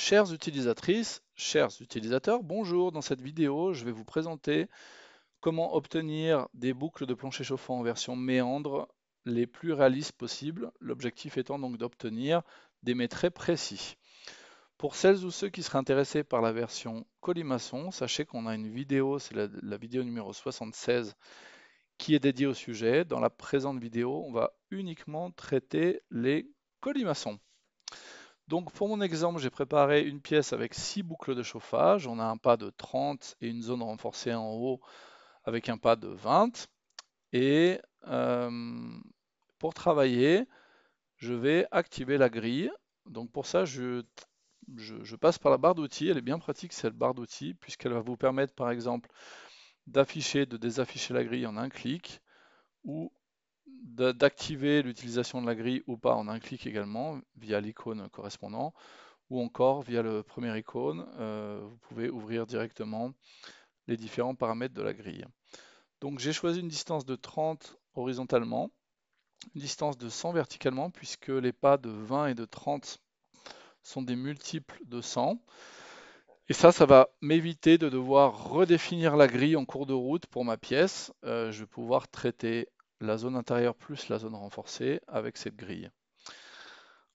Chères utilisatrices, chers utilisateurs, bonjour. Dans cette vidéo, je vais vous présenter comment obtenir des boucles de plancher chauffant en version méandre les plus réalistes possibles. L'objectif étant donc d'obtenir des mets très précis. Pour celles ou ceux qui seraient intéressés par la version colimaçon, sachez qu'on a une vidéo, c'est la vidéo numéro 76, qui est dédiée au sujet. Dans la présente vidéo, on va uniquement traiter les colimaçons. Donc pour mon exemple, j'ai préparé une pièce avec 6 boucles de chauffage. On a un pas de 30 et une zone renforcée en haut avec un pas de 20. Et pour travailler, je vais activer la grille. Donc pour ça, je passe par la barre d'outils. Elle est bien pratique cette barre d'outils puisqu'elle va vous permettre par exemple d'afficher, de désafficher la grille en un clic ou d'activer l'utilisation de la grille ou pas en un clic également via l'icône correspondant. Ou encore via le premier icône, vous pouvez ouvrir directement les différents paramètres de la grille. Donc j'ai choisi une distance de 30 horizontalement, une distance de 100 verticalement, puisque les pas de 20 et de 30 sont des multiples de 100. Et ça va m'éviter de devoir redéfinir la grille en cours de route pour ma pièce. Je vais pouvoir traiter la zone intérieure plus la zone renforcée avec cette grille.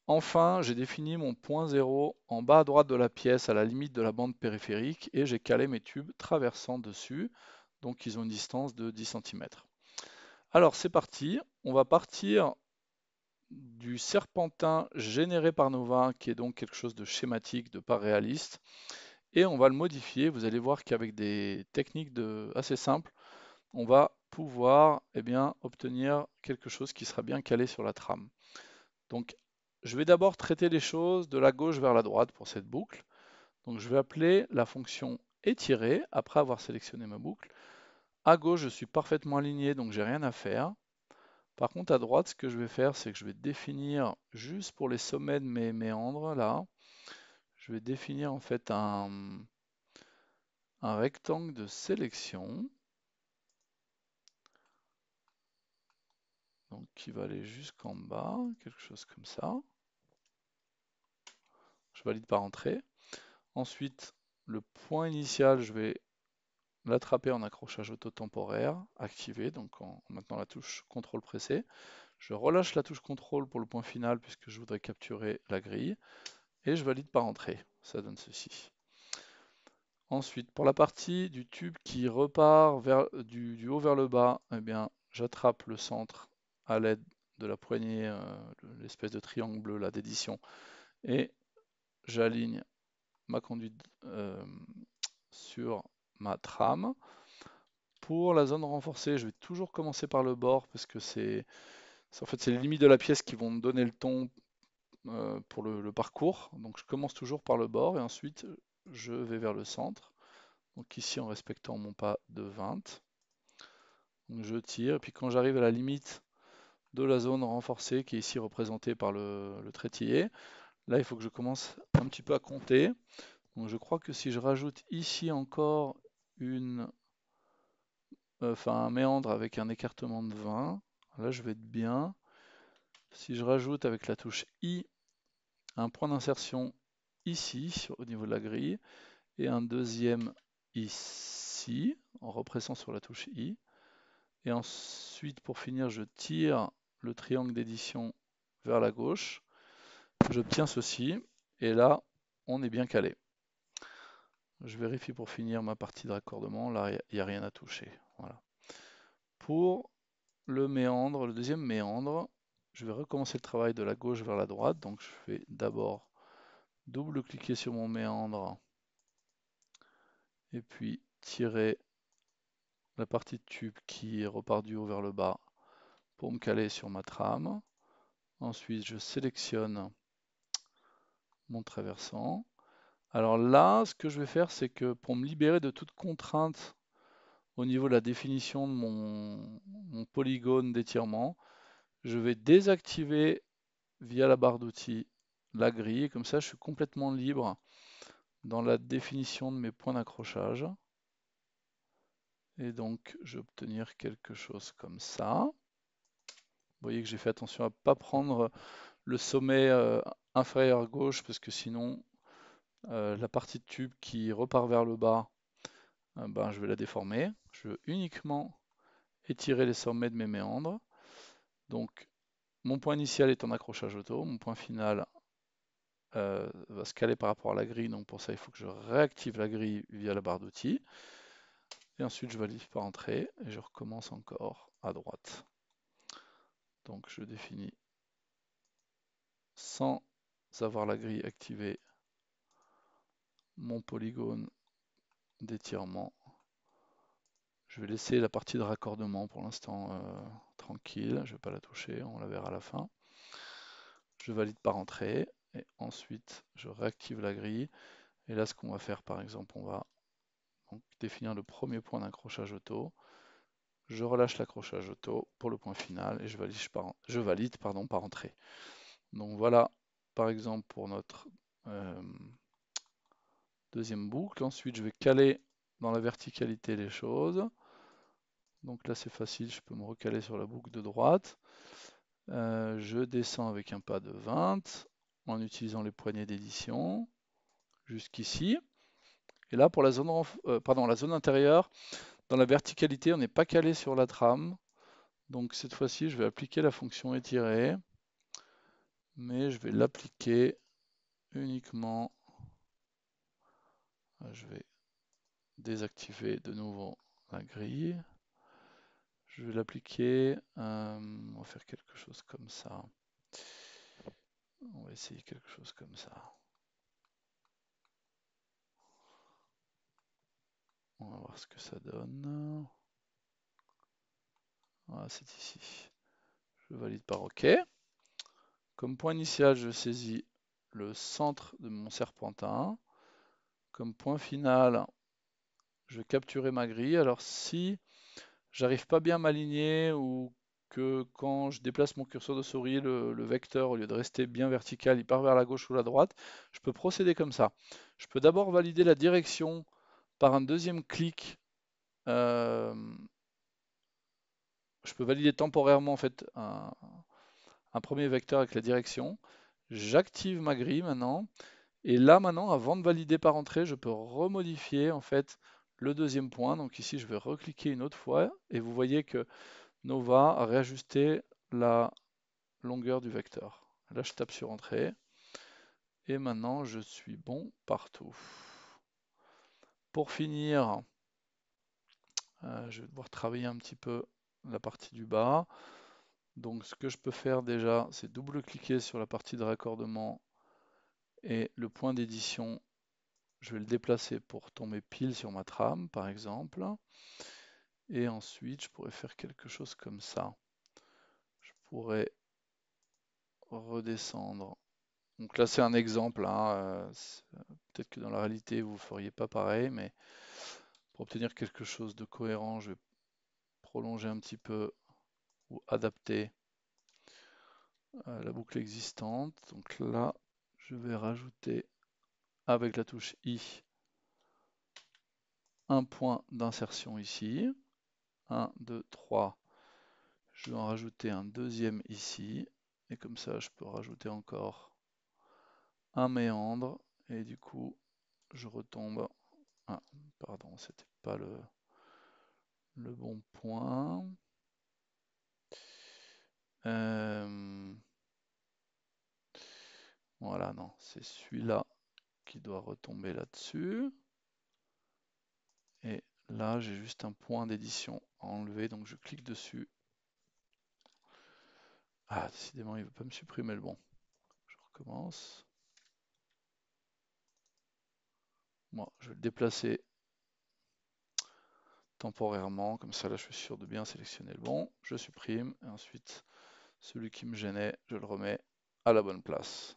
Enfin, j'ai défini mon point 0 en bas à droite de la pièce à la limite de la bande périphérique et j'ai calé mes tubes traversant dessus, donc ils ont une distance de 10 cm. Alors c'est parti, on va partir du serpentin généré par Nova, qui est donc quelque chose de schématique, de pas réaliste, et on va le modifier. Vous allez voir qu'avec des techniques assez simples, on va pouvoir obtenir quelque chose qui sera bien calé sur la trame. Donc, je vais d'abord traiter les choses de la gauche vers la droite pour cette boucle. Donc, je vais appeler la fonction étirer après avoir sélectionné ma boucle. À gauche, je suis parfaitement aligné, donc j'ai rien à faire. Par contre, à droite, ce que je vais faire, c'est que je vais définir juste pour les sommets de mes méandres, là, je vais définir en fait un rectangle de sélection. Donc, qui va aller jusqu'en bas, quelque chose comme ça. Je valide par entrée. Ensuite, le point initial, je vais l'attraper en accrochage auto-temporaire, activé, donc en maintenant la touche CTRL pressée. Je relâche la touche CTRL pour le point final puisque je voudrais capturer la grille, et je valide par entrée. Ça donne ceci. Ensuite, pour la partie du tube qui repart du haut vers le bas, j'attrape le centre à l'aide de la poignée, l'espèce de triangle bleu là d'édition, et j'aligne ma conduite sur ma trame. Pour la zone renforcée, je vais toujours commencer par le bord parce que c'est en fait les limites de la pièce qui vont me donner le ton pour le parcours. Donc je commence toujours par le bord et ensuite je vais vers le centre. Donc ici en respectant mon pas de 20. Donc je tire et puis quand j'arrive à la limite de la zone renforcée qui est ici représentée par le trétillé, là il faut que je commence un petit peu à compter. Donc je crois que si je rajoute ici encore un méandre avec un écartement de 20, là je vais être bien. Si je rajoute avec la touche I un point d'insertion ici au niveau de la grille et un deuxième ici en repressant sur la touche I, et ensuite pour finir je tire le triangle d'édition vers la gauche, j'obtiens ceci et là on est bien calé. Je vérifie pour finir ma partie de raccordement, là il n'y a rien à toucher. Voilà. Pour le méandre, le deuxième méandre, je vais recommencer le travail de la gauche vers la droite. Donc je vais d'abord double-cliquer sur mon méandre et puis tirer la partie de tube qui repart du haut vers le bas pour me caler sur ma trame. Ensuite, je sélectionne mon traversant. Alors là, ce que je vais faire, c'est que pour me libérer de toute contrainte au niveau de la définition de mon polygone d'étirement, je vais désactiver via la barre d'outils la grille, comme ça je suis complètement libre dans la définition de mes points d'accrochage. Et donc je vais obtenir quelque chose comme ça. Vous voyez que j'ai fait attention à ne pas prendre le sommet inférieur à gauche parce que sinon La partie de tube qui repart vers le bas, ben, je vais la déformer. Je veux uniquement étirer les sommets de mes méandres. Donc mon point initial est en accrochage auto, mon point final va se caler par rapport à la grille, donc pour ça il faut que je réactive la grille via la barre d'outils. Et ensuite je valide par entrée et je recommence encore à droite. Donc je définis sans avoir la grille activée mon polygone d'étirement. Je vais laisser la partie de raccordement pour l'instant tranquille, je ne vais pas la toucher, on la verra à la fin. Je valide par entrée et ensuite je réactive la grille. Et là ce qu'on va faire par exemple, on va donc définir le premier point d'accrochage auto. Je relâche l'accrochage auto pour le point final et je valide par entrée. Donc voilà par exemple pour notre deuxième boucle. Ensuite je vais caler dans la verticalité les choses. Donc là c'est facile, je peux me recaler sur la boucle de droite. Je descends avec un pas de 20 en utilisant les poignées d'édition jusqu'ici. Et là pour la zone, la zone intérieure, dans la verticalité on n'est pas calé sur la trame. Donc cette fois-ci je vais appliquer la fonction étirer, mais je vais l'appliquer uniquement. Je vais désactiver de nouveau la grille. Je vais l'appliquer, on va faire quelque chose comme ça. On va essayer quelque chose comme ça. On va voir ce que ça donne. Voilà, c'est ici. Je valide par OK. Comme point initial, je saisis le centre de mon serpentin. Comme point final, je vais capturer ma grille. Alors si j'arrive pas bien à m'aligner ou que quand je déplace mon curseur de souris, le vecteur, au lieu de rester bien vertical, il part vers la gauche ou la droite, je peux procéder comme ça. Je peux d'abord valider la direction par un deuxième clic. Je peux valider temporairement en fait un premier vecteur avec la direction. J'active ma grille maintenant. Et là maintenant, avant de valider par entrée, je peux remodifier en fait le deuxième point. Donc ici, je vais recliquer une autre fois et vous voyez que Nova a réajusté la longueur du vecteur. Là, je tape sur entrée et maintenant, je suis bon partout. Pour finir, je vais devoir travailler un petit peu la partie du bas. Donc ce que je peux faire déjà, c'est double-cliquer sur la partie de raccordement et le point d'édition, je vais le déplacer pour tomber pile sur ma trame, par exemple. Et ensuite, je pourrais faire quelque chose comme ça. Je pourrais redescendre. Donc là, c'est un exemple, hein. Peut-être que dans la réalité, vous ne feriez pas pareil, mais pour obtenir quelque chose de cohérent, je vais prolonger un petit peu ou adapter la boucle existante. Donc là, je vais rajouter avec la touche I un point d'insertion ici. 1, 2, 3. Je vais en rajouter un deuxième ici. Et comme ça, je peux rajouter encore un méandre. Et du coup, je retombe. Ah, pardon, c'était pas le bon point. Voilà, non, c'est celui-là qui doit retomber là-dessus. Et là, j'ai juste un point d'édition à enlever, donc je clique dessus. Ah, décidément, il ne veut pas me supprimer le bon. Je recommence. Moi, je vais le déplacer temporairement, comme ça là je suis sûr de bien sélectionner le bon. Je supprime, et ensuite celui qui me gênait, je le remets à la bonne place.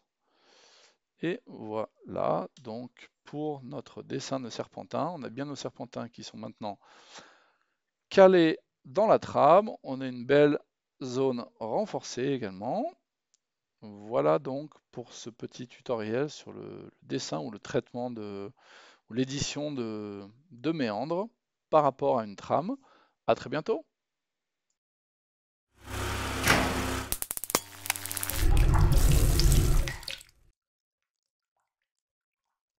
Et voilà, donc pour notre dessin de serpentin, on a bien nos serpentins qui sont maintenant calés dans la trame. On a une belle zone renforcée également. Voilà donc pour ce petit tutoriel sur le dessin ou le traitement ou l'édition de méandres par rapport à une trame. À très bientôt.